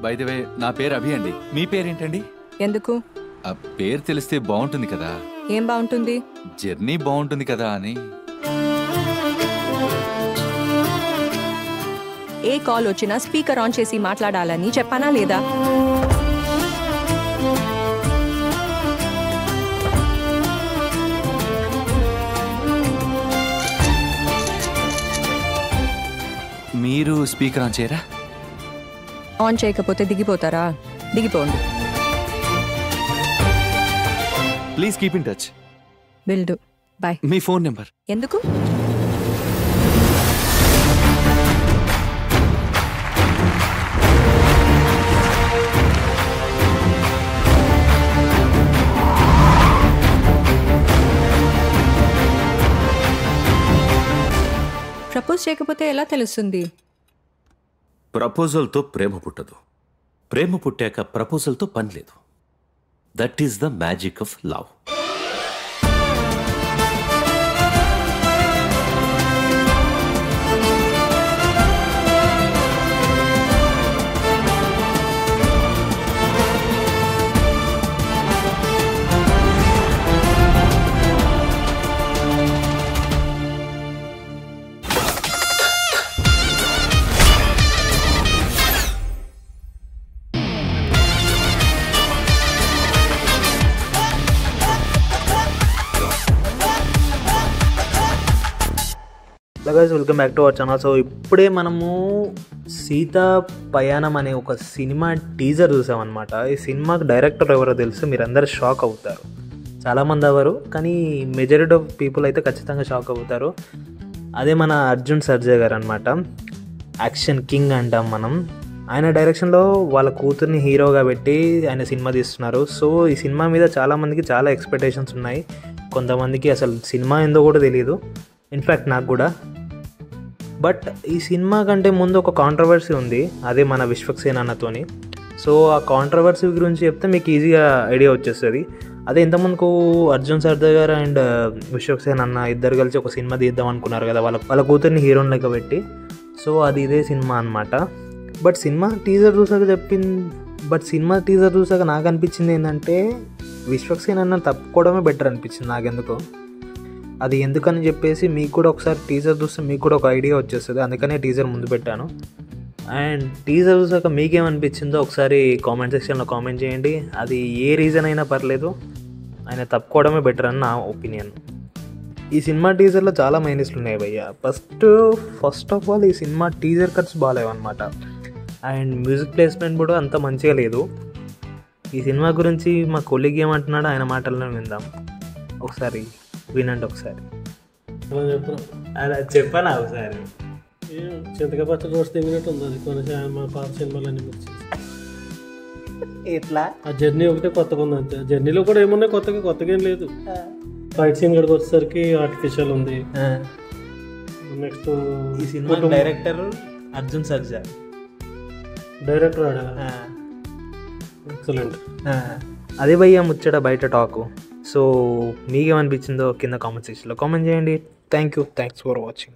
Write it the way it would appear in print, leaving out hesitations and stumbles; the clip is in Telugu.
బై ది వే నా పేరు అభి అండి. మీ పేరేంటండి? ఎందుకు? ఆ పేరు తెలిస్తే బాగుంటుంది కదా. ఏం బాగుంటుంది? జర్నీ బాగుంటుంది కదా అని. ఏ కాల్ వచ్చినా స్పీకర్ ఆన్ చేసి మాట్లాడాలని చెప్పానా లేదా? మీరు స్పీకర్ ఆన్ చేయరా? ఆన్ చేయకపోతే దిగిపోతారా? దిగిపోండి. Please keep in touch. Will do. Bye. మీ ఫోన్ నెంబర్ ఎందుకు? ప్రపోజ్ చేయకపోతే ఎలా తెలుస్తుంది? ప్రపోజల్తో ప్రేమ పుట్టదు, ప్రేమ పుట్టాక ప్రపోజల్తో పని లేదు. That is the magic of love. Guys, welcome back to our channel. So ఇప్పుడే మనము సీతా పయాణం అనే ఒక సినిమా టీజర్ చూసామన్నమాట. ఈ సినిమాకి డైరెక్టర్ ఎవరో తెలుసు, మీరందరూ షాక్ అవుతారు. చాలామంది అవ్వరు, కానీ మెజారిటీ ఆఫ్ పీపుల్ అయితే ఖచ్చితంగా షాక్ అవుతారు. అదే మన అర్జున్ సర్జా గారు అనమాట. యాక్షన్ కింగ్ అంటాం మనం. ఆయన డైరెక్షన్లో వాళ్ళ కూతుర్ని హీరోగా పెట్టి ఆయన సినిమా తీస్తున్నారు. సో ఈ సినిమా మీద చాలామందికి చాలా ఎక్స్పెక్టేషన్స్ ఉన్నాయి. కొంతమందికి అసలు సినిమా ఏందో కూడా తెలియదు, ఇన్ఫ్యాక్ట్ నాకు కూడా. బట్ ఈ సినిమా కంటే ముందు ఒక కాంట్రవర్సీ ఉంది, అదే మన విశ్వక్సేన్ అన్నతోని. సో ఆ కాంట్రవర్సీ గురించి చెప్తే మీకు ఈజీగా ఐడియా వచ్చేస్తుంది. అదే ఇంతకుముందుకు అర్జున్ సర్జా గారు అండ్ విశ్వక్సేన్ అన్న ఇద్దరు కలిసి ఒక సినిమా తీద్దాం అనుకున్నారు కదా, వాళ్ళ కూతుర్ని హీరోని లెక్క పెట్టి. సో అది ఇదే సినిమా అనమాట. బట్ సినిమా టీజర్ చూసాక నాకు అనిపించింది ఏంటంటే విశ్వక్సేన్ అన్న తప్పుకోవడమే బెటర్ అనిపించింది నాకెందుకో. అది ఎందుకని చెప్పేసి మీకు కూడా ఒకసారి టీజర్ చూస్తే మీకు కూడా ఒక ఐడియా వచ్చేస్తుంది. అందుకనే టీజర్ ముందు పెట్టాను. అండ్ టీజర్ చూసాక మీకేమనిపించిందో ఒకసారి కామెంట్ సెక్షన్లో కామెంట్ చేయండి. అది ఏ రీజన్ అయినా పర్లేదు, ఆయన తప్పుకోవడమే బెటర్ అని నా ఒపీనియన్. ఈ సినిమా టీజర్లో చాలా మైనస్లు ఉన్నాయి భయ్య. ఫస్ట్ ఆఫ్ ఆల్ ఈ సినిమా టీజర్ కట్స్ బాగాలేవన్నమాట. అండ్ మ్యూజిక్ ప్లేస్మెంట్ కూడా అంత మంచిగా లేదు. ఈ సినిమా గురించి మా కొలీగ్ ఏమంటున్నాడో ఆయన మాటల్లో విందాం. ఒకసారి వినండి. ఒకసారి అలా చెప్పాను. ఒకసారి చింతకాయ పచ్చడి వస్తే తిరిగినట్టు ఉంది. అది కొన్ని మా పాత సినిమాలన్నీ మిక్స్ ఎట్లా ఆ జర్నీ ఒకటే కొత్తగా ఉంది అంతే. జర్నీలో కూడా ఏమున్నాయి కొత్తగా ఏం లేదు. ఫైట్ సీన్ గడికి వచ్చేసరికి ఆర్టిఫిషియల్ ఉంది. నెక్స్ట్ ఈ cinema director Arjun Sarja, director excellent. అదే భయ్య ముచ్చట బయట టాకు. సో మీకేమనిపించిందో కింద కామెంట్ సెక్షన్లో కామెంట్ చేయండి. Thanks for watching.